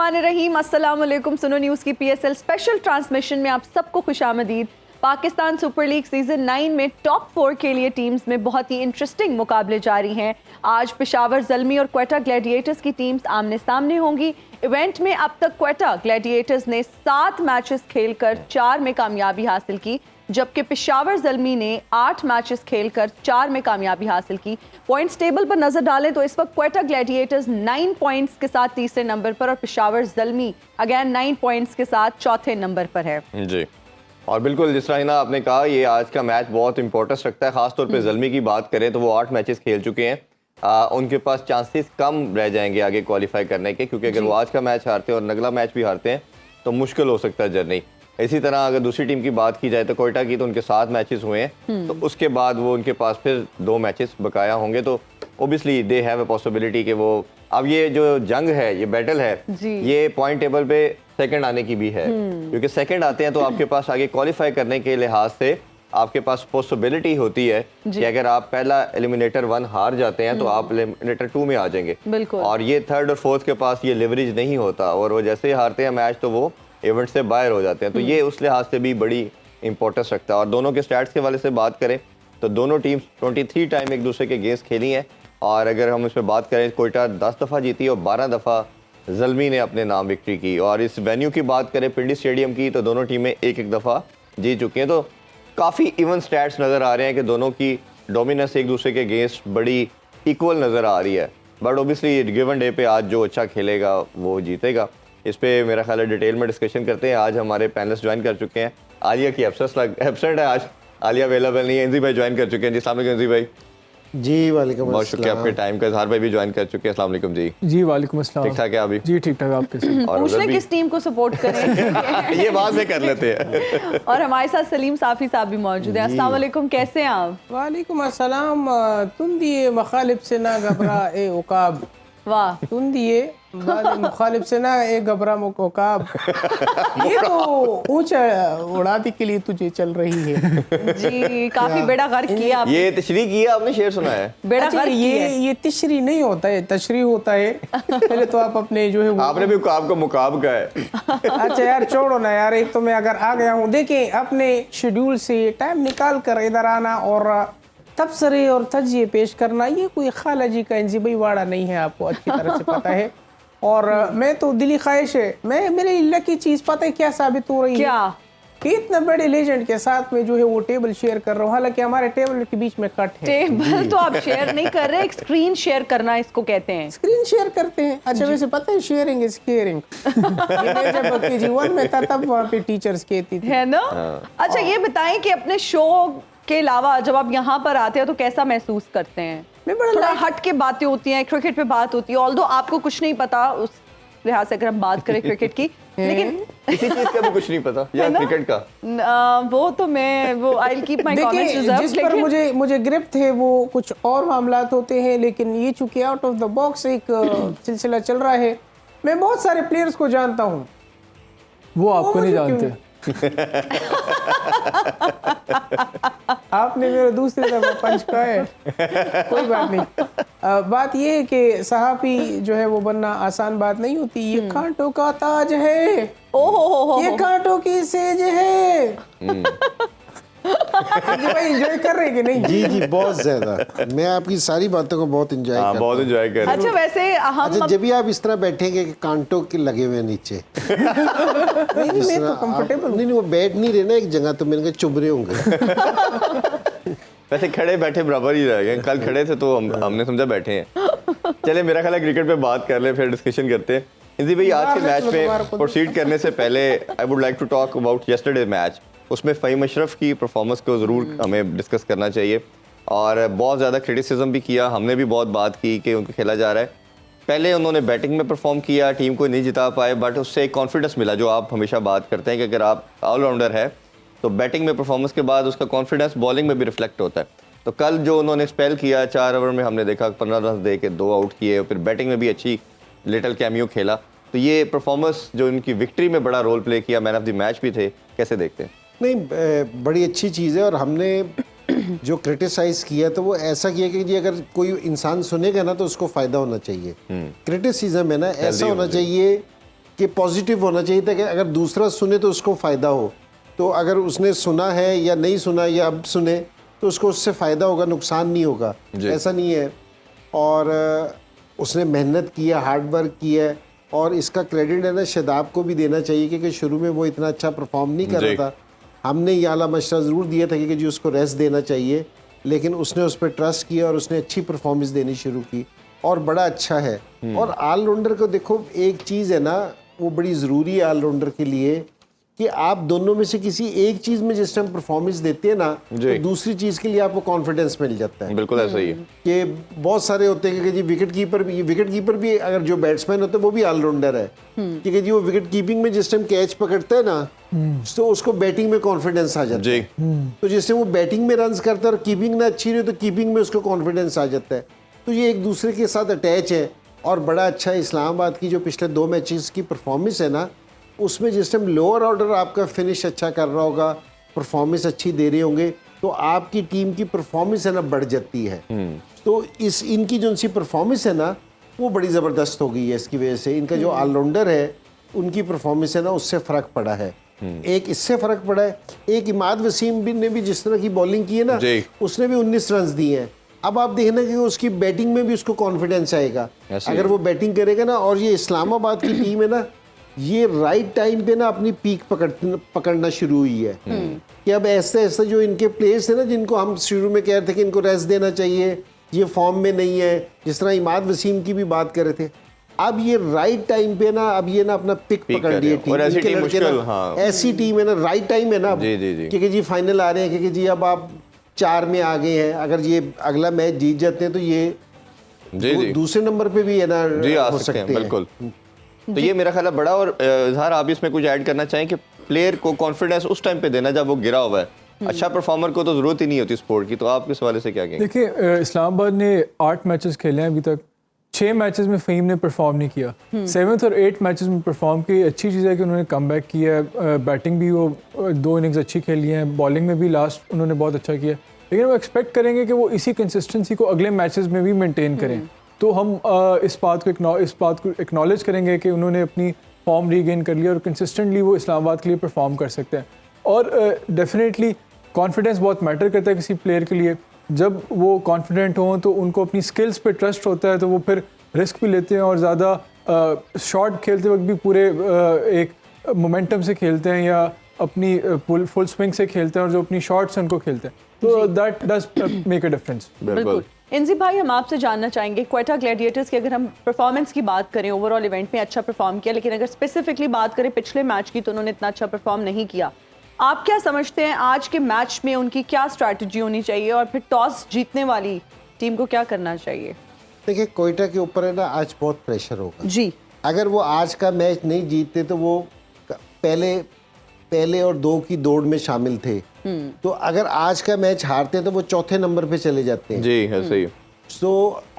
बिस्मिल्लाहिर्रहमानिर्रहीम, अस्सलाम वालेकुम। सुनो न्यूज़ की PSL स्पेशल ट्रांसमिशन में आप सबको खुशामदीद। पाकिस्तान सुपर लीग सीज़न 9 में टॉप 4 के लिए टीम्स में बहुत ही इंटरेस्टिंग मुकाबले जारी हैं। आज पेशावर ज़ल्मी और क्वेटा ग्लैडिएटर्स की टीम्स आमने सामने होंगी। इवेंट में अब तक क्वेटा ग्लैडिएटर्स ने 7 मैचेस खेलकर 4 में कामयाबी हासिल की, जबकि पेशावर ज़ल्मी ने 8 मैचेस खेलकर 4 में कामयाबी हासिल की। पॉइंट्स टेबल पर नजर डालें तो इस वक्त क्वेटा ग्लैडिएटर्स 9 पॉइंट्स के साथ तीसरे नंबर पर और पेशावर ज़ल्मी अगेन 9 पॉइंट्स के साथ चौथे नंबर पर है जी। और बिल्कुल जिस तरह हिना आपने कहा, ये आज का मैच बहुत इंपॉर्टेंस रखता है। खासतौर पे ज़ल्मी की बात करें तो वो 8 मैचेस खेल चुके हैं। उनके पास चांसेस कम रह जाएंगे आगे क्वालिफाई करने के, क्योंकि अगर वो आज का मैच हारते हैं और अगला मैच भी हारते हैं तो मुश्किल हो सकता है जर्नी। इसी तरह अगर दूसरी टीम की बात की जाए तो कोयटा की, तो उनके 7 मैचेस हुए हैं, तो उसके बाद वो उनके पास फिर 2 मैचेस बकाया होंगे, तो obviously they have a possibility कि वो अब ये जो जंग है, ये बैटल है, ये पॉइंट टेबल पे सेकंड आने की भी है, क्योंकि सेकंड आते हैं तो आपके पास आगे क्वालिफाई करने के लिहाज से आपके पास पॉसिबिलिटी होती है कि अगर आप पहला एलिमिनेटर 1 हार जाते हैं तो आप एलिमिनेटर 2 में आ जाएंगे। और ये थर्ड और फोर्थ के पास ये लिवरेज नहीं होता, और वो जैसे ही हारते हैं मैच तो वो इवेंट से बाहर हो जाते हैं। तो ये उस लिहाज से भी बड़ी इंपॉर्टेंस रखता है। और दोनों के स्टैट्स के वाले से बात करें तो दोनों टीम्स 23 टाइम एक दूसरे के अगेंस्ट खेली हैं। और अगर हम इसमें बात करें, कोयटा 10 दफ़ा जीती और 12 दफ़ा ज़ल्मी ने अपने नाम विक्ट्री की। और इस वेन्यू की बात करें पिंडी स्टेडियम की, तो दोनों टीमें एक दफ़ा जीत चुकी हैं। तो काफ़ी इवन स्टैट्स नज़र आ रहे हैं कि दोनों की डोमिनेंस एक दूसरे के अगेंस्ट बड़ी इक्वल नज़र आ रही है। बट ओबियसली गिवन डे पे आज जो अच्छा खेलेगा वो जीतेगा। इस पे मेरा ख्याल है डिटेल में डिस्कशन करते हैं। आज हमारे पैनलिस्ट ज्वाइन कर चुके हैं। आलिया की एब्सेंट है आज, आलिया अवेलेबल नहीं है। इंजी भाई ज्वाइन कर चुके हैं। जी अस्सलाम वालेकुम इंजी भाई। जी वालेकुम, बहुत शुक्रिया आपके टाइम का। इजहार भाई भी ज्वाइन कर चुके हैं। अस्सलाम वालेकुम जी। जी वालेकुम अस्सलाम। ठीक ठाक है अभी? जी ठीक ठाक, आपके साथ? और पूछने किस टीम को सपोर्ट करें ये बाद में कर लेते हैं। और हमारे साथ सलीम साफी साहब भी मौजूद हैं। अस्सलाम वालेकुम, कैसे हैं आप? वालेकुम अस्सलाम। तुम दिए मुखालिफ से ना घबरा ए उकाब। वाह। तुम दिए मुखालिफ से ना ए घबरा मुकाब। ये तो ऊंचा उड़ाने के लिए तुझे चल रही है जी। काफी बेड़ा गर्क किया आपने। ये तशरीह किया आपने, शेर सुना है? बेड़ा गर्क ये तशरी नहीं होता है, तशरी होता है। पहले तो आप अपने जो है आपने भी उकाब को मुकाब का है। अच्छा यार छोड़ो ना यार, एक तो मैं अगर आ गया हूँ, देखिए अपने शेड्यूल से टाइम निकाल कर इधर आना और तबसरे और तजिए पेश करना, ये कोई खाला जी का इंजीबई वाड़ा नहीं है, आपको अच्छी तरह से पता है। और मैं तो दिली ख्वाहिश है, मैं मेरे लकी चीज़ पता है क्या साबित हो रही क्या? कि इतना बड़े लेजेंड के साथ में जो है वो टेबल शेयर कर रहा हूँ। हालांकि हमारे टेबल के बीच में कट है। टेबल तो आप शेयर नहीं कर रहे, एक स्क्रीन शेयर करना इसको कहते हैं। स्क्रीन शेयर करते हैं। अच्छा वैसे पता है शेयरिंग इज केयरिंग। मैं जब KG1 में था तब वहाँ पे टीचर्स कहती थी, है ना? अच्छा ये बताएं कि अपने शो के अलावा जब आप यहाँ पर आते हैं तो कैसा महसूस करते हैं? मैं बड़ा थोड़ा हट के बातें होती हैं, क्रिकेट पे बात होती है, ऑल्दो आपको कुछ नहीं पता उस लिहाज से अगर हम बात करें क्रिकेट की, लेकिन किसी चीज का भी कुछ नहीं पता या क्रिकेट का वो तो मैं वो I will keep my comments reserve. जिस पर मुझे ग्रिप थे वो कुछ और मामलात होते हैं, लेकिन ये चूंकि आउट ऑफ द बॉक्स एक सिलसिला चल रहा है। मैं बहुत सारे प्लेयर्स को जानता हूँ, वो आपको नहीं जानते। आपने मेरे दूसरी दफा पंच कहा है, कोई बात नहीं। बात ये है कि सहाफी जो है वो बनना आसान बात नहीं होती। ये कांटों का ताज है, ओहो ये कांटों की सेज है। भाई एंजॉय कर रहे हैं कि नहीं? जी जी बहुत ज्यादा। मैं आपकी सारी बातों को बहुत एंजॉय कर बहुत एंजॉय कर रहे अच्छा वैसे हम अच्छा जब भी आप इस तरह बैठेंगे कि कांटों के लगे हुए नीचे नहीं मैं तो कंफर्टेबल। नहीं वो बैठ नहीं रहे ना एक जगह, तो मैंने कहा चुभ रहे होंगे। वैसे खड़े बैठे बराबर ही रह गए। कल खड़े थे तो हमने समझा बैठे हैं। चले मेरा ख्याल है क्रिकेट पे बात कर ले, फिर डिस्कशन करते हैं। इंजी भाई आज के मैच में प्रोसीड करने से पहले I would like to talk about yesterday match. उसमें फ़हीम अशरफ की परफॉर्मेंस को ज़रूर हमें डिस्कस करना चाहिए। और बहुत ज़्यादा क्रिटिसिज्म भी किया, हमने भी बहुत बात की कि उनको खेला जा रहा है। पहले उन्होंने बैटिंग में परफॉर्म किया, टीम को नहीं जिता पाए, बट उससे एक कॉन्फिडेंस मिला जो आप हमेशा बात करते हैं कि अगर आप ऑलराउंडर है तो बैटिंग में परफॉर्मेंस के बाद उसका कॉन्फिडेंस बॉलिंग में भी रिफ्लेक्ट होता है। तो कल जो उन्होंने स्पेल किया 4 ओवर में हमने देखा 15 रन दे के 2 आउट किए, फिर बैटिंग में भी अच्छी लिटिल कैमियो खेला। तो ये परफॉर्मेंस जो इनकी विक्ट्री में बड़ा रोल प्ले किया, मैन ऑफ द मैच भी थे, कैसे देखते हैं? नहीं बड़ी अच्छी चीज़ है। और हमने जो क्रिटिसाइज किया तो वो ऐसा किया कि जी अगर कोई इंसान सुनेगा ना तो उसको फ़ायदा होना चाहिए। क्रिटिसिज्म है ना ऐसा होना चाहिए कि पॉजिटिव होना चाहिए था कि अगर दूसरा सुने तो उसको फ़ायदा हो। तो अगर उसने सुना है या नहीं सुना या अब सुने तो उसको उससे फ़ायदा होगा, नुकसान नहीं होगा, ऐसा नहीं है। और उसने मेहनत की है, हार्ड वर्क की है, और इसका क्रेडिट है ना शादाब को भी देना चाहिए क्योंकि शुरू में वो इतना अच्छा परफॉर्म नहीं कर रहा था। हमने ये आला मशवरा ज़रूर दिया था कि जी उसको रेस्ट देना चाहिए, लेकिन उसने उस पर ट्रस्ट किया और उसने अच्छी परफॉर्मेंस देनी शुरू की और बड़ा अच्छा है। और ऑलराउंडर को देखो, एक चीज़ है ना वो बड़ी ज़रूरी है ऑलराउंडर के लिए कि आप दोनों में से किसी एक चीज़ में जिस टाइम परफॉर्मेंस देते हैं ना तो दूसरी चीज़ के लिए आपको कॉन्फिडेंस मिल जाता है। बिल्कुल ऐसा ही है कि बहुत सारे होते हैं कि जी विकेट कीपर भी अगर जो बैट्समैन होता है वो भी ऑलराउंडर है, क्योंकि जी वो विकेट कीपिंग में जिस टाइम कैच पकड़ता है ना तो उसको बैटिंग में कॉन्फिडेंस आ जाता है। तो जिस टाइम वो बैटिंग में रन्स करता है और कीपिंग ना अच्छी रही तो कीपिंग में उसको कॉन्फिडेंस आ जाता है। तो ये एक दूसरे के साथ अटैच है और बड़ा अच्छा इस्लामाबाद की जो पिछले 2 मैचेस की परफॉर्मेंस है ना, उसमें जिस टाइम लोअर ऑर्डर आपका फिनिश अच्छा कर रहा होगा, परफॉर्मेंस अच्छी दे रहे होंगे तो आपकी टीम की परफॉर्मेंस है ना बढ़ जाती है। तो इनकी जो सी परफॉर्मेंस है ना वो बड़ी ज़बरदस्त हो गई है। इसकी वजह से इनका जो ऑलराउंडर है उनकी परफॉर्मेंस है ना उससे फ़र्क पड़ा है। एक इससे फ़र्क पड़ा है, एक इमाद वसीम ने भी जिस तरह की बॉलिंग की है ना उसने भी 19 रन दिए हैं। अब आप देखना कि उसकी बैटिंग में भी उसको कॉन्फिडेंस आएगा अगर वो बैटिंग करेगा ना। और ये इस्लामाबाद की टीम है ना, ये राइट टाइम पे ना अपनी पीक पकड़ना शुरू हुई है कि अब ऐसे ऐसे जो इनके प्लेयर्स है ना जिनको हम शुरू में कह रहे थे कि इनको रेस्ट देना चाहिए, ये फॉर्म में नहीं है, जिस तरह इमाद वसीम की भी बात कर रहे थे, अब ये राइट टाइम पे ना अब ये ना अपना पिक पकड़ लिए टीम। ऐसी टीम है ना, राइट टाइम है ना क्योंकि जी फाइनल आ रहे हैं, क्योंकि जी अब आप 4 में आ गए हैं, अगर ये अगला मैच जीत जाते हैं तो ये दूसरे नंबर पे भी है ना हो सकते हैं। बिल्कुल। तो ये मेरा ख्याल है बड़ा। और इजहार आप इसमें कुछ ऐड करना चाहें कि प्लेयर को कॉन्फिडेंस उस टाइम पे देना जब वो गिरा हुआ है, अच्छा परफॉर्मर को तो जरूरत ही नहीं होती स्पोर्ट की। तो आप इस हवाले से क्या कहेंगे? देखिए, इस्लामाबाद ने 8 मैचेस खेले हैं अभी तक, 6 मैचेस में फ़हीम ने परफॉर्म नहीं किया, 7th और 8th मैचेस में परफॉर्म की। अच्छी चीज़ है कि उन्होंने कम बैक किया है, बैटिंग भी वो 2 इनिंग्स अच्छी खेली हैं, बॉलिंग में भी लास्ट उन्होंने बहुत अच्छा किया, लेकिन वो एक्सपेक्ट करेंगे कि वो इसी कंसिस्टेंसी को अगले मैचेस में भी मेंटेन करें। तो हम इस बात को एक्नॉलेज करेंगे कि उन्होंने अपनी फॉर्म रीगेन कर लिया और कंसिस्टेंटली वो इस्लामाबाद के लिए परफॉर्म कर सकते हैं। और डेफिनेटली कॉन्फिडेंस बहुत मैटर करता है किसी प्लेयर के लिए। जब वो कॉन्फिडेंट हों तो उनको अपनी स्किल्स पे ट्रस्ट होता है, तो वो फिर रिस्क भी लेते हैं और ज़्यादा शॉट खेलते वक्त भी पूरे एक मोमेंटम से खेलते हैं या अपनी फुल स्विंग से खेलते हैं और जो अपनी शॉट्स हैं उनको खेलते हैं। तो that does make a difference. बिल्कुल। इंजी भाई, हम आपसे जानना चाहेंगे क्वेटा ग्लैडिएटर्स की, अगर हम परफॉर्मेंस की बात करें, ओवरऑल इवेंट में अच्छा परफॉर्म किया, लेकिन अगर स्पेसिफिकली बात करें पिछले मैच की तो उन्होंने इतना अच्छा परफॉर्म नहीं किया। आप क्या समझते हैं आज के मैच में उनकी क्या स्ट्रैटेजी होनी चाहिए और फिर टॉस जीतने वाली टीम को क्या करना चाहिए? देखिए, कोयटा के ऊपर है ना आज बहुत प्रेशर होगा जी। अगर वो आज का मैच नहीं जीतते तो वो पहले और 2 की दौड़ में शामिल थे, तो अगर आज का मैच हारते तो वो 4थे नंबर पे चले जाते हैं। जी ऐसे ही।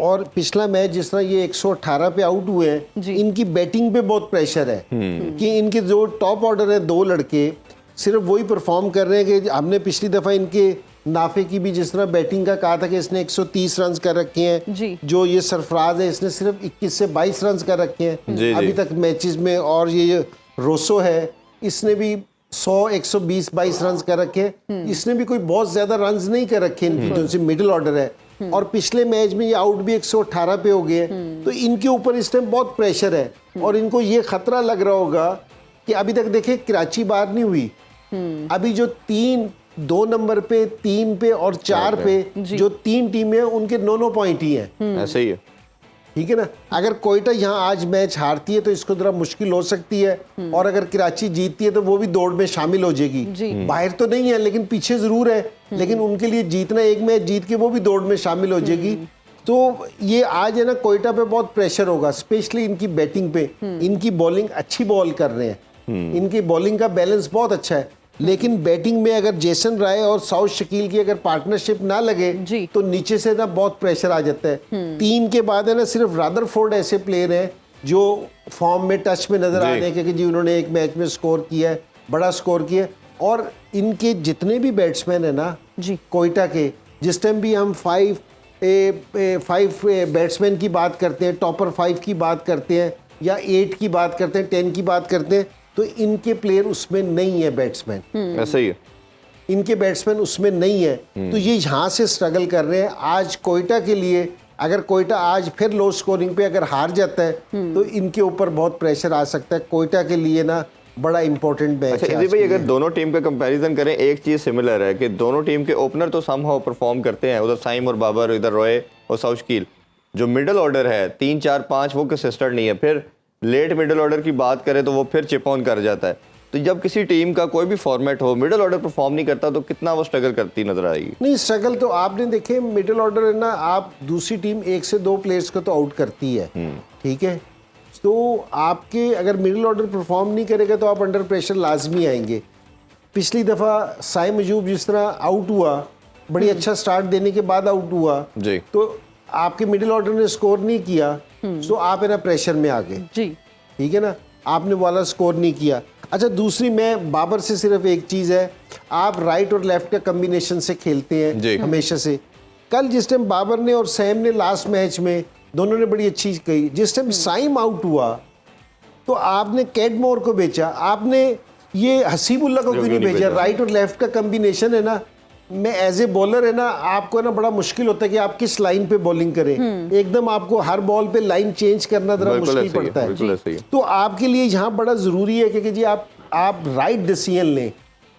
और पिछला मैच जिस तरह ये 118 पे आउट हुए हैं, इनकी बैटिंग पे बहुत प्रेशर है कि इनके जो टॉप ऑर्डर है 2 लड़के सिर्फ वही परफॉर्म कर रहे हैं कि हमने पिछली दफ़ा इनके नाफे की भी जिस तरह बैटिंग का कहा था कि इसने 130 रन कर रखे हैं, जो ये सरफराज है इसने सिर्फ 21 से 22 रन कर रखे हैं अभी तक मैचेस में, और ये रोसो है इसने भी 120-22 रन कर रखे हैं, इसने भी कोई बहुत ज्यादा रन नहीं कर रखे इनकी जो सी मिडिल ऑर्डर है। और पिछले मैच में ये आउट भी 118 पे हो गए, तो इनके ऊपर इस टाइम बहुत प्रेशर है और इनको ये खतरा लग रहा होगा कि अभी तक देखिए कराची बाहर नहीं हुई, अभी जो 2 नंबर पे, 3 पे और 4 पे जो 3 टीमें हैं उनके 9 पॉइंट ही हैं। ऐसे ही है, ठीक है ना। अगर कोयटा यहाँ आज मैच हारती है तो इसको जरा मुश्किल हो सकती है, और अगर कराची जीतती है तो वो भी दौड़ में शामिल हो जाएगी। बाहर तो नहीं है लेकिन पीछे जरूर है, लेकिन उनके लिए जीतना, एक मैच जीत के वो भी दौड़ में शामिल हो जाएगी। तो ये आज है ना कोयटा पे बहुत प्रेशर होगा, स्पेशली इनकी बैटिंग पे। इनकी बॉलिंग अच्छी बॉल कर रहे हैं, इनकी बॉलिंग का बैलेंस बहुत अच्छा है, लेकिन बैटिंग में अगर जेसन राय और साउथ शकील की अगर पार्टनरशिप ना लगे तो नीचे से ना बहुत प्रेशर आ जाता है। 3 के बाद है ना सिर्फ रादरफोर्ड ऐसे प्लेयर हैं जो फॉर्म में टच में नजर आ रहे हैं, क्योंकि जी उन्होंने एक मैच में स्कोर किया है, बड़ा स्कोर किया है। और इनके जितने भी बैट्समैन है ना कोयटा के, जिस टाइम भी हम 5 बैट्समैन की बात करते हैं, टॉपर 5 की बात करते हैं, या 8 की बात करते हैं, 10 की बात करते हैं, तो इनके प्लेयर उसमें नहीं है बैट्समैन, ऐसा ही है। इनके बैट्समैन उसमें नहीं है, तो ये यहाँ से स्ट्रगल कर रहे हैं। आज कोयटा के लिए अगर कोयटा आज फिर लो स्कोरिंग पे अगर हार जाता है तो इनके ऊपर बहुत प्रेशर आ सकता है। कोयटा के लिए ना बड़ा इंपॉर्टेंट मैच अच्छा है इजी आज भाई, के अगर लिए। दोनों टीम का कंपैरिजन करें, एक चीज सिमिलर है कि दोनों टीम के ओपनर तो समहाउ परफॉर्म करते हैं, उधर साइम और बाबर, इधर रॉय और साउशकील। जो मिडिल ऑर्डर है 3 4 5 वो कंसिस्टेंट नहीं है। फिर लेट मिडिल ऑर्डर की बात करें तो वो फिर चिप ऑन कर जाता है। तो जब किसी टीम का कोई भी फॉर्मेट हो, मिडिल ऑर्डर परफॉर्म नहीं करता तो कितना वो स्ट्रगल करती नजर आएगी। नहीं, स्ट्रगल तो आपने देखे मिडिल ऑर्डर है ना, आप दूसरी टीम 1 से 2 प्लेयर्स को तो आउट करती है, ठीक है, तो आपके अगर मिडिल ऑर्डर परफॉर्म नहीं करेगा तो आप अंडर प्रेशर लाजमी आएंगे। पिछली दफ़ा साइम अयूब जिस तरह आउट हुआ, बड़ी अच्छा स्टार्ट देने के बाद आउट हुआ जी, तो आपके मिडिल ऑर्डर ने स्कोर नहीं किया तो आप है ना प्रेशर में आ गए, जी ठीक है ना, आपने वाला स्कोर नहीं किया। अच्छा, दूसरी मैं बाबर से सिर्फ एक चीज़ है, आप राइट और लेफ्ट का कम्बिनेशन से खेलते जी। हैं हमेशा से। कल जिस टाइम बाबर ने और सैम ने लास्ट मैच में दोनों ने बड़ी अच्छी कही, जिस टाइम साइम आउट हुआ तो आपने कैडमोर को बेचा, आपने ये हसीबुल्ला को क्यों नहीं भेजा? राइट और लेफ्ट का कम्बिनेशन है ना, मैं एज ए बॉलर है ना, आपको है ना बड़ा मुश्किल होता है कि आप किस लाइन पे बॉलिंग करें। एकदम आपको हर बॉल पे लाइन चेंज करना जरा बिल्कुल मुश्किल ऐसे ही है, पड़ता बिल्कुल ऐसे ही है। है। तो आपके लिए यहाँ बड़ा ज़रूरी है कि जी आप राइट डिसीजन लें।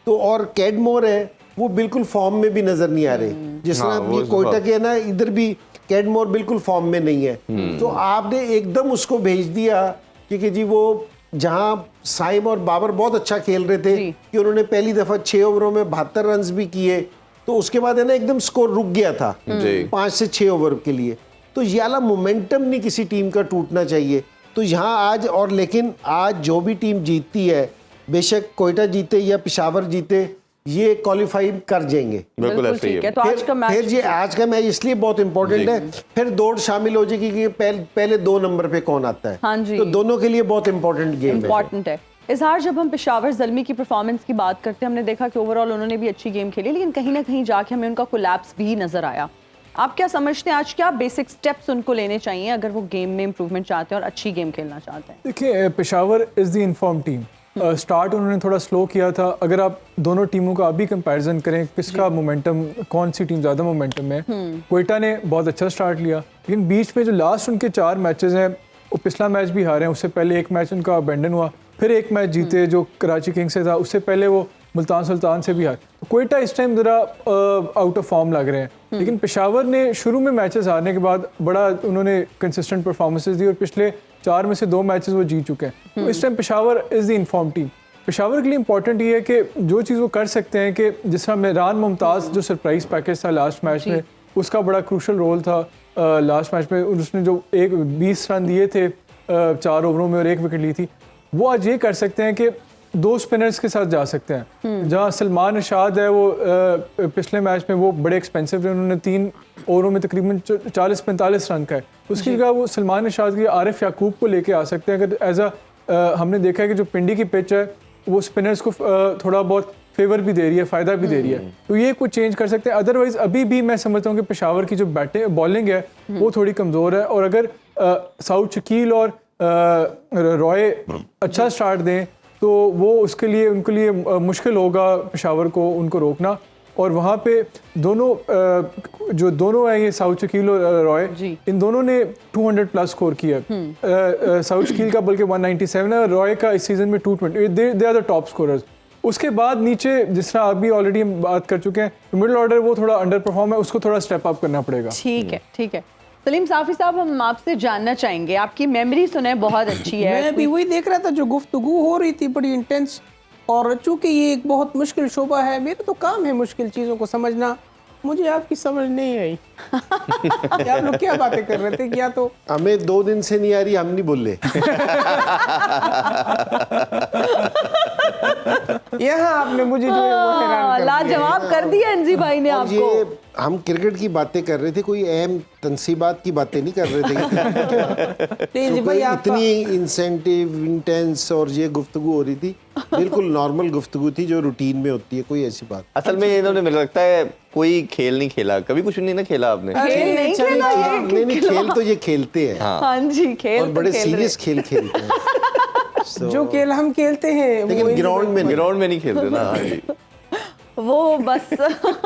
तो और कैडमोर है वो बिल्कुल फॉर्म में भी नज़र नहीं आ रहे, जिस हाँ, तरह वो ये कोयटा के है ना, इधर भी कैडमोर बिल्कुल फॉर्म में नहीं है। तो आपने एकदम उसको भेज दिया कि जी वो जहाँ साइम और बाबर बहुत अच्छा खेल रहे थे जी। कि उन्होंने पहली दफ़ा 6 ओवरों में 72 रन भी किए, तो उसके बाद है ना एकदम स्कोर रुक गया था जी। 5 से 6 ओवर के लिए। तो ये वाला मोमेंटम नहीं किसी टीम का टूटना चाहिए। तो यहाँ आज और लेकिन आज जो भी टीम जीतती है, बेशक कोयटा जीते या पेशावर जीते, ये क्वालिफाई कर जाएंगे। बिल्कुल ऐसे ही ठीक है। है। तो आज का फिर ये मैच आज का मैच इसलिए बहुत इंपॉर्टेंट है, फिर दौड़ शामिल हो जाएगी कि पहले 2 नंबर पे कौन आता है। हाँ जी। तो दोनों के लिए बहुत इंपॉर्टेंट गेम है। इम्पॉर्टेंट है। इजहार, जब हम पेशावर ज़ल्मी की परफॉर्मेंस की बात करते हैं, हमने देखा कि ओवरऑल उन्होंने भी अच्छी गेम खेली, लेकिन कहीं ना कहीं जाके हमें उनका कोलैप्स भी नजर आया। आप क्या समझते हैं आज क्या बेसिक स्टेप्स उनको लेने चाहिए अगर वो गेम में इंप्रूवमेंट चाहते हैं और अच्छी गेम खेलना चाहते हैं? देखिए, Peshawar is the inform team. Start उन्होंने थोड़ा स्लो किया था। अगर आप दोनों टीमों का अभी कंपैरिजन करें, किसका मोमेंटम, कौन सी टीम ज़्यादा मोमेंटम में, कोयटा ने बहुत अच्छा स्टार्ट लिया, लेकिन बीच में जो लास्ट उनके 4 मैचेस हैं, वो पिछला मैच भी हारे हैं, उससे पहले एक मैच उनका अबेंडन हुआ, फिर एक मैच जीते जो कराची किंग्स से था, उससे पहले वो मुल्तान सुल्तान से भी हारे। तो कोयटा इस टाइम ज़रा आउट ऑफ फॉर्म लग रहे हैं, लेकिन पेशावर ने शुरू में मैचेस हारने के बाद बड़ा उन्होंने कंसिस्टेंट परफॉर्मेंसेस दी और पिछले 4 में से 2 मैचेस वो जीत चुके हैं। तो इस time Peshawar is the inform team. Peshawar के लिए इंपॉर्टेंट ये है कि जो चीज़ वो कर सकते हैं कि जिस तरह मेहरान मुमताज़ जो सरप्राइज पैकेज था लास्ट मैच में, उसका बड़ा क्रूशल रोल था लास्ट मैच में। उसने जो 20 रन दिए थे 4 ओवरों में और 1 विकेट ली थी, वो आज ये कर सकते हैं कि 2 स्पिनर्स के साथ जा सकते हैं। जहाँ सलमान इरशाद है वो पिछले मैच में वो बड़े एक्सपेंसिव थे, उन्होंने 3 ओवरों में तकरीबन 40-45 रन का है। उसकी जगह वो सलमान इरशाद की आरिफ याकूब को लेके आ सकते हैं। अगर एज हमने देखा है कि जो पिंडी की पिच है वो स्पिनर्स को थोड़ा बहुत फेवर भी दे रही है, फ़ायदा भी दे रही है, तो ये कुछ चेंज कर सकते हैं। अदरवाइज़ अभी भी मैं समझता हूँ कि पेशावर की जो बॉलिंग है वो थोड़ी कमज़ोर है, और अगर साउथ शकील और रॉय अच्छा स्टार्ट दें तो वो उसके लिए उनके लिए मुश्किल होगा पेशावर को उनको रोकना। और वहाँ पे जो दोनों हैं, ये साउथ शकील और रॉय, इन दोनों ने 200 प्लस स्कोर किया। साउथ शकील का बल्कि 197 है, रॉय का इस सीज़न में 220। They are the top scorers. उसके बाद नीचे जिस तरह अभी ऑलरेडी हम बात कर चुके हैं, मिडिल ऑर्डर वो थोड़ा अंडर परफॉर्म है, उसको थोड़ा स्टेप अप करना पड़ेगा। ठीक है, ठीक है। सलीम साफी साहब, हम आपसे जानना चाहेंगे, आपकी मेमोरी सुने बहुत अच्छी है। मैं भी वही देख रहा था, जो गुफ्तगू हो रही थी बड़ी इंटेंस, और चूंकि ये एक बहुत मुश्किल शोबा है, मेरा तो काम है मुश्किल चीज़ों को समझना, मुझे आपकी समझ नहीं आई। आप लोग क्या बातें कर रहे थे? क्या तो हमें 2 दिन से नहीं आ रही, हम नहीं बोले। यहाँ आपने मुझे जो है वो हैरान कर दिया। लाजवाब कर दिया एनजी भाई ने और आपको। ये हम क्रिकेट की बातें कर रहे थे, कोई अहम तनसीबात की बातें नहीं कर रहे थे। नहीं जी भाई, आपका इतनी इंसेंटिव इंटेंस और ये गुफ्तगू हो रही थी, बिल्कुल नॉर्मल गुफ्तगू थी जो रूटीन में होती है, कोई ऐसी बात। असल में इन्होंने, मुझे लगता है कोई खेल नहीं खेला, कभी कुछ नहीं ना खेला आपने। खेल नहीं खेला ये, नहीं, खेल तो ये खेलते हैं हाँ जी, खेल और तो बड़े खेल रहे। सीरियस खेल खेलते हैं। जो खेल हम खेलते हैं लेकिन ग्राउंड में नहीं। ग्राउंड में नहीं खेलते ना। हाँ जी। वो बस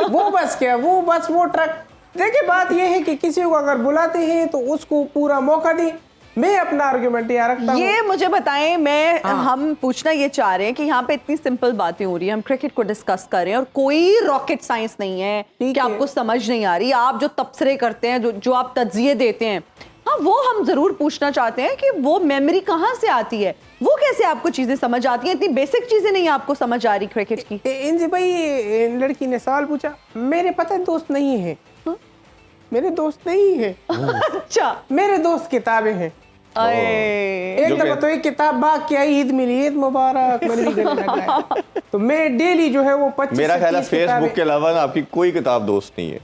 वो बस क्या, वो ट्रक। देखिए बात ये है कि किसी को अगर बुलाते हैं तो उसको पूरा मौका दें। मैं अपना आर्गुमेंट यहाँ रखता हूँ। ये मुझे बताएं, हम पूछना ये चाह रहे हैं कि यहाँ पे इतनी सिंपल बातें हो रही हैं, हम क्रिकेट को डिस्कस कर रहे हैं और कोई रॉकेट साइंस नहीं है ठीक कि है। आपको समझ नहीं आ रही। आप जो तबसरे करते हैं, जो आप तज्जिए देते हैं, हाँ वो हम जरूर पूछना चाहते हैं कि वो मेमोरी कहाँ से आती है, वो कैसे आपको चीजें समझ आती हैं। इतनी बेसिक चीजें नहीं आपको समझ आ रही क्रिकेट की। इंजी भाई, लड़की ने सवाल पूछा, मेरे पता दोस्त नहीं है। मेरे दोस्त नहीं है। अच्छा, मेरे दोस्त किताबें हैं। अरे एक दफा तो एक किताब बाग की आई, ईद मिली, ईद मुबारक, मेरे भी गले लगाया। तो मैं डेली जो है वो 25 मेरा से ख्याल है 30 फेसबुक किताबें- के अलावा ना आपकी कोई किताब दोस्त नहीं है।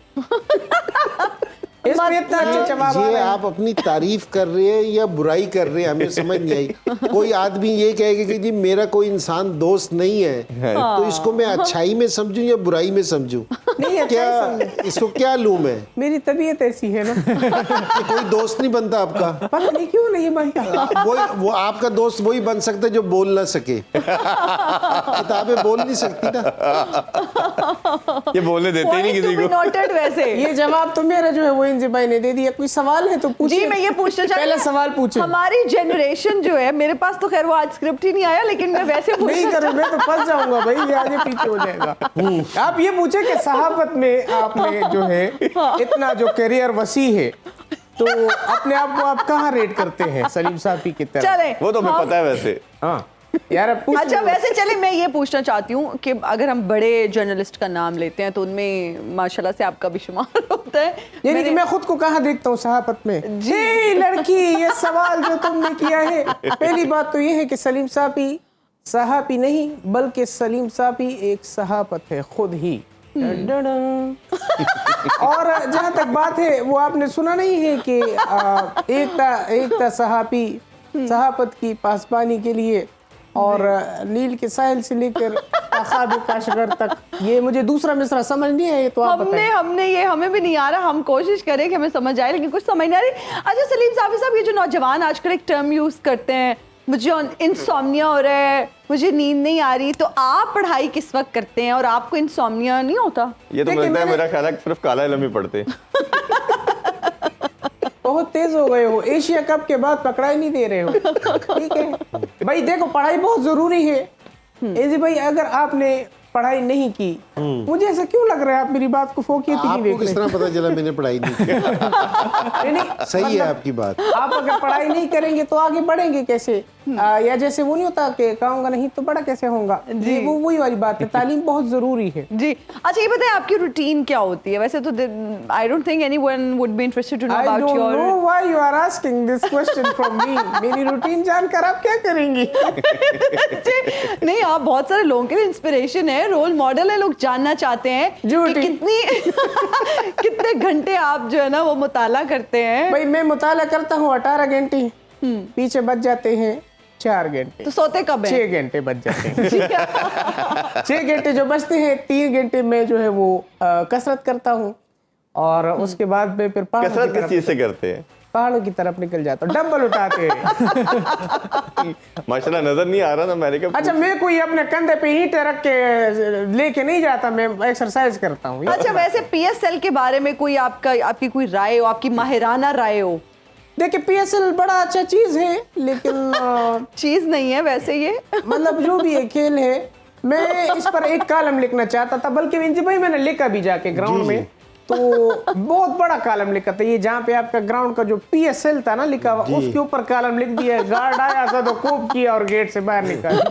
इसमें इतना अच्छा जवाब आ ये रहा है। आप अपनी तारीफ कर रहे हैं या बुराई कर रहे हैं, हमें समझ नहीं आई। कोई आदमी ये कहेगा कि जी मेरा कोई इंसान दोस्त नहीं है, तो इसको मैं अच्छाई में समझूं या बुराई में समझूं? नहीं, अच्छा क्या ही समझो। इसको क्या लूम है मेरी तबीयत ऐसी है ना। कि कोई दोस्त नहीं बनता आपका? पता नहीं क्यों नहीं बनता। वो आपका दोस्त वही बन सकता है जो बोल ना सके। किताबें बोल नहीं सकती ना। ये बोलने देते ही नहीं किसी को। नोटेड वैसे। ये जवाब तो मेरा जो है वो इंजी भाई ने दे दिया। कोई सवाल है तो पूछिए। जी मैं ये पूछना चाहती पहला सवाल पूछे। हमारी जनरेशन जो है, मेरे पास तो खैर वो आज स्क्रिप्ट ही नहीं आया, लेकिन मैं वैसे नहीं पूछना करो, मैं तो फंस जाऊंगा भाई, ये आगे पीछे हो जाएगा। आप ये पूछे कि सहाफत में आपने जो है इतना जो करियर वसी है, तो अपने आप को आप कहाँ रेट करते हैं सलीम साहब की तरह? चले वो तो हमें हम- पता है वैसे। हाँ यार, अब पूछ अच्छा लो। वैसे चले, मैं ये पूछना चाहती हूँ कि अगर हम बड़े जर्नलिस्ट का नाम लेते हैं तो उनमें माशाल्लाह से आपका भी शुमार होता है। यानी कि मैं खुद को कहाँ देखता हूँ सहाफत में? जी लड़की, ये सवाल जो तुमने किया है, पहली बात तो ये है कि सलीम साहबी सहाफी नहीं बल्कि सलीम साहबी एक सहाफत है खुद ही। और जहाँ तक बात है, वो आपने सुना नहीं है कि एकता सहाफी सहाफत की पासबानी के लिए और नील के साहिल से लेकर ख्वाब काशगर तक। ये मुझे दूसरा मिसरा समझ नहीं है, तो आप बताएं। हमने ये हमें भी नहीं आ रहा, हम कोशिश करें कि हमें समझ आए, लेकिन कुछ समझ नहीं आ रही। अच्छा सलीम साहब, ये जो नौजवान आजकल एक टर्म यूज करते हैं, मुझे इंसोम्निया हो रहा है, मुझे नींद नहीं आ रही, तो आप पढ़ाई किस वक्त करते हैं और आपको इंसोम्निया नहीं होता? ये तो देखिए, लगता है मैंने- मेरा ख्याल है सिर्फ काला इलम ही पढ़ते हैं। बहुत तेज हो गए हो, एशिया कप के बाद पकड़ाई नहीं दे रहे हो। ठीक है भाई, देखो पढ़ाई बहुत जरूरी है। ऐसे भाई अगर आपने पढ़ाई नहीं की, मुझे ऐसा क्यों लग रहा है आप मेरी बात को फोकियत ही नहीं आपको देख किस रहे। तरह पता चला मैंने पढ़ाई नहीं की? नहीं, सही है मतलब आपकी बात। आप अगर पढ़ाई नहीं करेंगे तो आगे बढ़ेंगे कैसे? या जैसे वो नहीं होता कि खाऊंगा नहीं तो बड़ा कैसे होगा। जी वो वही वाली बात है, तालीम बहुत जरूरी है। जी अच्छा ये बताएं, आपकी रूटीन क्या होती है? वैसे तो I don't think anyone would be interested to know I about don't your. know why you are asking this question from me. मेरी रूटीन जानकर आप क्या करेंगी? नहीं, आप बहुत सारे लोगों के लिए इंस्पिरेशन है, रोल मॉडल है, लोग जानना चाहते हैं कि झूठी। कितने घंटे आप जो है ना वो मुताला करते हैं। भाई मैं मुताला करता हूँ 18 घंटे, पीछे बच जाते हैं 4 घंटे, तो सोते कब हैं? 6 घंटे बच जाते हैं। 6 घंटे जो बचते हैं, 3 घंटे में जो है वो कसरत करता हूँ, और उसके बाद में फिर कसरत किस चीज से करते हैं? पहाड़ों की तरफ निकल जाता हूँ, डंबल उठाते हैं। माशाल्लाह नजर नहीं आ रहा ना, मैंने कहा अच्छा, मैं कोई अपने कंधे पे ईंट रख के लेके नहीं जाता, मैं एक्सरसाइज करता हूँ। अच्छा वैसे पीएसएल के बारे में कोई आपकी कोई राय हो, आपकी माहिराना राय हो? देखिए पीएसएल बड़ा अच्छा चीज है, लेकिन चीज नहीं है वैसे ये। मतलब जो भी ये खेल है, मैं इस पर एक कॉलम लिखना चाहता था, बल्कि इंजी भाई मैंने लिखा भी जाके ग्राउंड में, तो बहुत बड़ा कॉलम लिखा था। ये जहाँ पे आपका ग्राउंड का जो पीएसएल था ना लिखा हुआ, उसके ऊपर कॉलम लिख दिया, गार्ड आया था तो कोप किया और गेट से बाहर निकाल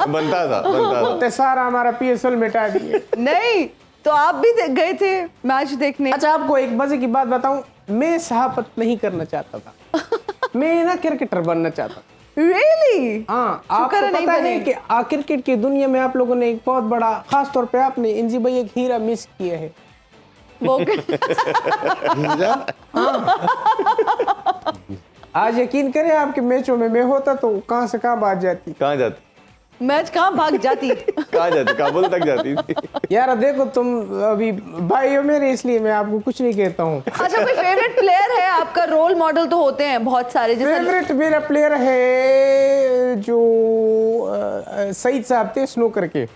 बनता था। तो सारा हमारा पीएसएल मिटा दिए। नहीं तो आप भी गए थे मैच देखने? अच्छा आपको एक मजे की बात बताऊं, मैं सहाफत नहीं करना चाहता था, मैं ना क्रिकेटर बनना चाहता। Really? हाँ, आपको शुक्र है नहीं पता है बने। कि क्रिकेट की दुनिया में आप लोगों ने एक बहुत बड़ा, खास तौर पे आपने इंजी भाई एक हीरा मिस किया है। वो हीरा आज यकीन करें आपके मैचों में मैं होता तो कहाँ से कहाँ बात जाती। कहाँ जाती मैच कहाँ भाग जाती। कहाँ जाती, काबुल तक जाती थी। यार देखो तुम अभी भाई हो मेरे, इसलिए मैं आपको कुछ नहीं कहता हूँ। अच्छा, कोई फेवरेट प्लेयर है आपका? रोल मॉडल तो होते हैं बहुत सारे, जैसे फेवरेट मेरा प्लेयर है जो सईद साहब थे स्नूकर के।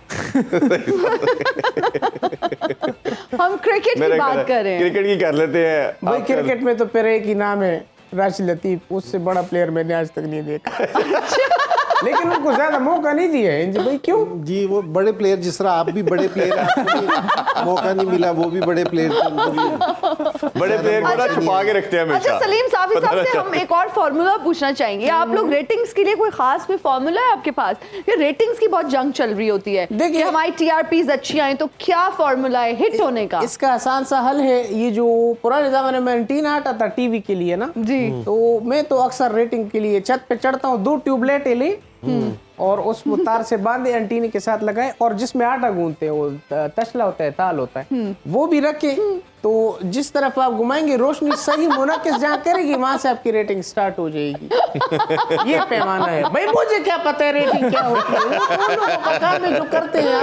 हम क्रिकेट की बात कर रहे हैं। क्रिकेट की कर लेते हैं भाई क्रिकेट में तो पेरे एक ही नाम है, राशिद लतीफ। उससे बड़ा प्लेयर मैंने आज तक नहीं देखा। लेकिन उनको ज्यादा मौका नहीं दिया है भाई। क्यों जी? वो बड़े प्लेयर, जिस तरह आप भी बड़े प्लेयर, आपको भी मौका नहीं मिला, वो भी बड़े प्लेयर थे, उनको भी बड़े प्लेयर को ना छुपा के रखते हैं हमेशा। अच्छा सलीम साफी साहब से हम एक और फॉर्मूला पूछना चाहेंगे। आप लोग रेटिंग्स के लिए कोई खास कोई फॉर्मूला है आपके पास? ये रेटिंग्स की बहुत जंग चल रही होती है, देखिए हमारी टीआरपीज अच्छी आए, तो क्या फॉर्मूला है हिट होने का? इसका आसान सा हल है, ये जो पुराने जमाने में एंटीना आता था टीवी के लिए ना जी, तो मैं तो अक्सर रेटिंग के लिए छत पे चढ़ता हूँ, 2 ट्यूबलाइटें ले और उस तार से बांधे एंटीने के साथ लगाए, और जिसमें आटा गूंथते हैं वो तसला होता है, ताल होता है, वो भी रखे। तो जिस तरफ आप घुमाएंगे रोशनी सही मुनाकिस जहाँ करेगी, वहां से आपकी रेटिंग स्टार्ट हो जाएगी। ये पैमाना है भाई। मुझे क्या पता है रेटिंग क्या होती है, वो लोगों का काम है जो करते हैं।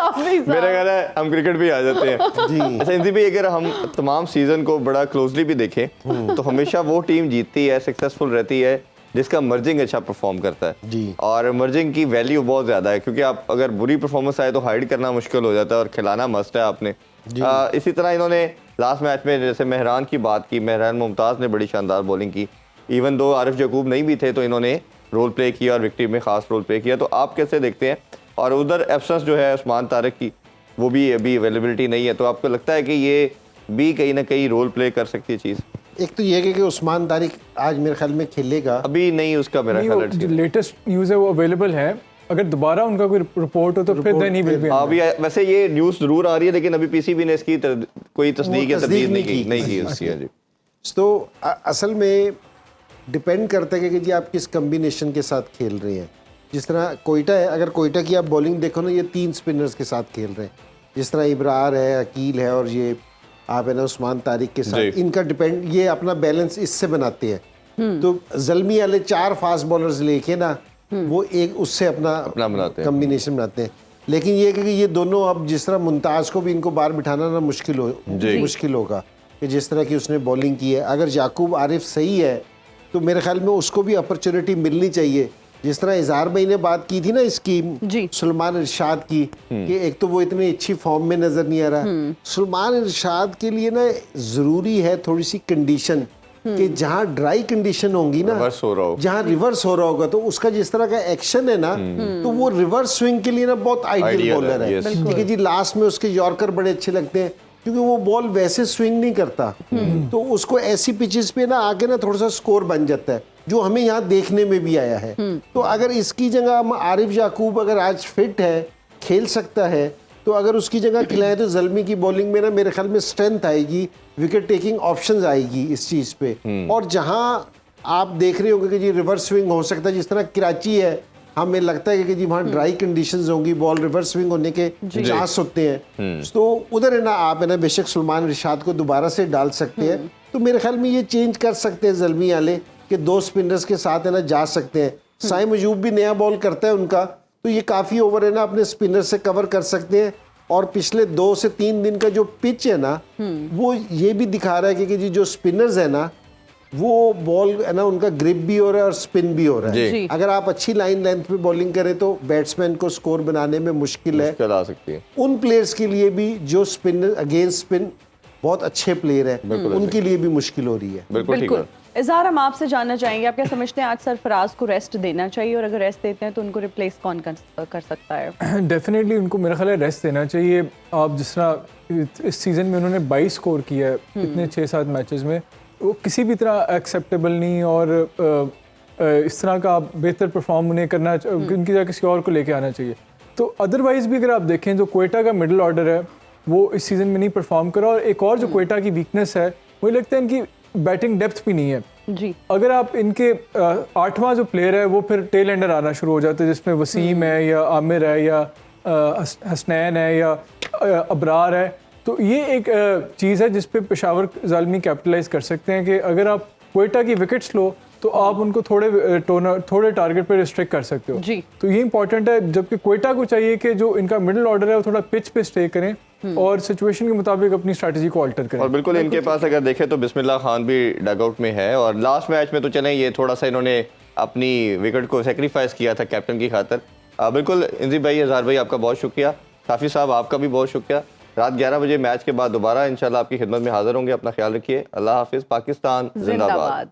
आप मेरा ख्याल है हम क्रिकेट भी आ जाते हैं जी। अच्छा इंदी भी, अगर हम तमाम सीजन को बड़ा क्लोजली भी देखें तो हमेशा वो टीम जीतती है, सक्सेसफुल रहती है जिसका मर्जिंग अच्छा परफॉर्म करता है जी। और मर्जिंग की वैल्यू बहुत ज़्यादा है, क्योंकि आप अगर बुरी परफॉर्मेंस आए तो हाइड करना मुश्किल हो जाता है और खिलाना मस्ट है आपने। इसी तरह इन्होंने लास्ट मैच में जैसे मेहरान की बात की, मेहरान मुमताज़ ने बड़ी शानदार बॉलिंग की। इवन दो आरिफ यकूब नहीं भी थे तो इन्होंने रोल प्ले किया और विक्ट्री में ख़ास रोल प्ले किया। तो आप कैसे देखते हैं? और उधर एब्सेंस जो है उस्मान तारिक की, वो भी अभी अवेलेबिलिटी नहीं है, तो आपको लगता है कि ये भी कहीं ना कहीं रोल प्ले कर सकती है चीज़? एक तो ये है कि उस्मान तारिक आज मेरे ख्याल में खेलेगा, अभी नहीं, उसका मेरा ख्याल है लेटेस्ट न्यूज़ है वो अवेलेबल है। अगर दोबारा उनका कोई रिपोर्ट हो तो फिर देन ही विल बी। अभी वैसे ये न्यूज़ जरूर आ रही है, लेकिन अभी पीसीबी ने इसकी कोई तस्दीक या तरदीद नहीं की उसकी। जी, तो असल में डिपेंड करता है कि जी आप किस कम्बिनेशन के साथ खेल रहे हैं। जिस तरह कोयटा है, अगर कोयटा की आप बॉलिंग देखो ना, ये 3 स्पिनर्स के साथ खेल रहे हैं, जिस तरह इब्रार है, अकील है और ये आप है ना उस्मान तारिक के साथ, इनका डिपेंड, ये अपना बैलेंस इससे बनाते हैं। तो जल्मी वाले 4 फास्ट बॉलर्स लेके ना वो एक उससे अपना कम्बिनेशन बनाते हैं। लेकिन ये कि ये दोनों, अब जिस तरह मुमताज़ को भी इनको बाहर बिठाना ना मुश्किल होगा कि जिस तरह की उसने बॉलिंग की है। अगर याकूब आरिफ सही है तो मेरे ख्याल में उसको भी अपॉर्चुनिटी मिलनी चाहिए। जिस तरह इजहार भाई ने बात की थी ना इसकी, सलमान इरशाद की, कि एक तो वो इतनी अच्छी फॉर्म में नजर नहीं आ रहा। सलमान इरशाद के लिए ना ज़रूरी है थोड़ी सी कंडीशन, कि जहाँ ड्राई कंडीशन होंगी ना, जहाँ रिवर्स हो रहा होगा, तो उसका जिस तरह का एक्शन है ना, तो वो रिवर्स स्विंग के लिए ना बहुत आइडियल बॉलर है। ठीक है जी, लास्ट में उसके यॉर्कर बड़े अच्छे लगते हैं क्योंकि वो बॉल वैसे स्विंग नहीं करता, तो उसको ऐसी पिचेस पे ना आगे ना थोड़ा सा स्कोर बन जाता है, जो हमें यहाँ देखने में भी आया है। तो अगर इसकी जगह हम आरिफ याकूब अगर आज फिट है, खेल सकता है, तो अगर उसकी जगह खिलाएं तो ज़ल्मी की बॉलिंग में ना मेरे ख्याल में स्ट्रेंथ आएगी, विकेट टेकिंग ऑप्शंस आएगी इस चीज़ पे। और जहाँ आप देख रहे होंगे कि जी रिवर्स स्विंग हो सकता है, जिस तरह कराची है, हमें लगता है कि जी वहाँ ड्राई कंडीशंस होंगी, बॉल रिवर्स स्विंग होने के चांस होते हैं, तो उधर है ना आप है ना बेशक सलमान इरशाद को दोबारा से डाल सकते हैं। तो मेरे ख्याल में ये चेंज कर सकते हैं ज़ल्मी वाले कि 2 स्पिनर्स के साथ है ना जा सकते हैं। साइम अयूब भी नया बॉल करता है उनका, तो ये काफ़ी ओवर है ना अपने स्पिनर से कवर कर सकते हैं। और पिछले 2 से 3 दिन का जो पिच है ना, वो ये भी दिखा रहा है कि जी जो स्पिनर्स है ना, वो बॉल है ना उनका ग्रिप भी हो रहा है और स्पिन भी हो रहा है। अगर आप अच्छी लाइन लेंथ पे बॉलिंग करें तो बैट्समैन को स्कोर बनाने में मुश्किल आ सकती है। उन प्लेयर्स के लिए भी जो स्पिन अगेंस्ट स्पिन बहुत अच्छे प्लेयर हैं, उनके लिए भी मुश्किल हो रही है। बिल्कुल। इज़हार, हम आपसे जानना चाहेंगे, आप क्या समझते हैं आज सरफराज को रेस्ट देना चाहिए, और अगर रेस्ट देते हैं तो उनको रिप्लेस कौन कर सकता है? डेफिनेटली उनको मेरा ख्याल है रेस्ट देना चाहिए। आप जिस तरह इस सीज़न में उन्होंने 22 स्कोर किया है इतने 6-7 मैचेस में, वो किसी भी तरह एक्सेप्टेबल नहीं, और इस तरह का आप बेहतर परफॉर्म उन्हें करना, उनकी जगह किसी और को लेके आना चाहिए। तो अदरवाइज़ भी अगर आप देखें जो कोयटा का मिडिल ऑर्डर है वो इस सीज़न में नहीं परफॉर्म करा, और एक और जो कोयटा की वीकनेस है मुझे लगता है इनकी बैटिंग डेप्थ भी नहीं है जी। अगर आप इनके 8वां जो प्लेयर है वो फिर टेल एंडर आना शुरू हो जाते हैं, जिसमें वसीम है या आमिर है या हसनैन है या अबरार है, तो ये एक चीज़ है जिस पे पेशावर ज़ालिमी कैपिटलाइज कर सकते हैं कि अगर आप क्वेटा की विकेट्स लो तो आप उनको थोड़े टारगेट पे रिस्ट्रिक्ट कर सकते हो जी। तो ये इंपॉर्टेंट है, जबकि क्वेटा को चाहिए कि जो इनका मिडिल ऑर्डर है वो थोड़ा पिच पे स्टे करें और सिचुएशन के मुताबिक अपनी स्ट्रैटेजी को ऑल्टर करें। और बिल्कुल इनके पास अगर देखें तो बिस्मिल्लाह खान भी डगआउट में है, और लास्ट मैच में तो चलें ये थोड़ा सा इन्होंने अपनी विकेट को सेक्रीफाइस किया था कैप्टन की खातर। बिल्कुल इंजी भाई, अजहर भाई आपका बहुत शुक्रिया, काफ़ी साहब आपका भी बहुत शुक्रिया। रात 11 बजे मैच के बाद दोबारा इंशाल्लाह आपकी खिदमत में हाजिर होंगे। अपना ख्याल रखिए। अल्लाह हाफिज़। पाकिस्तान जिंदाबाद।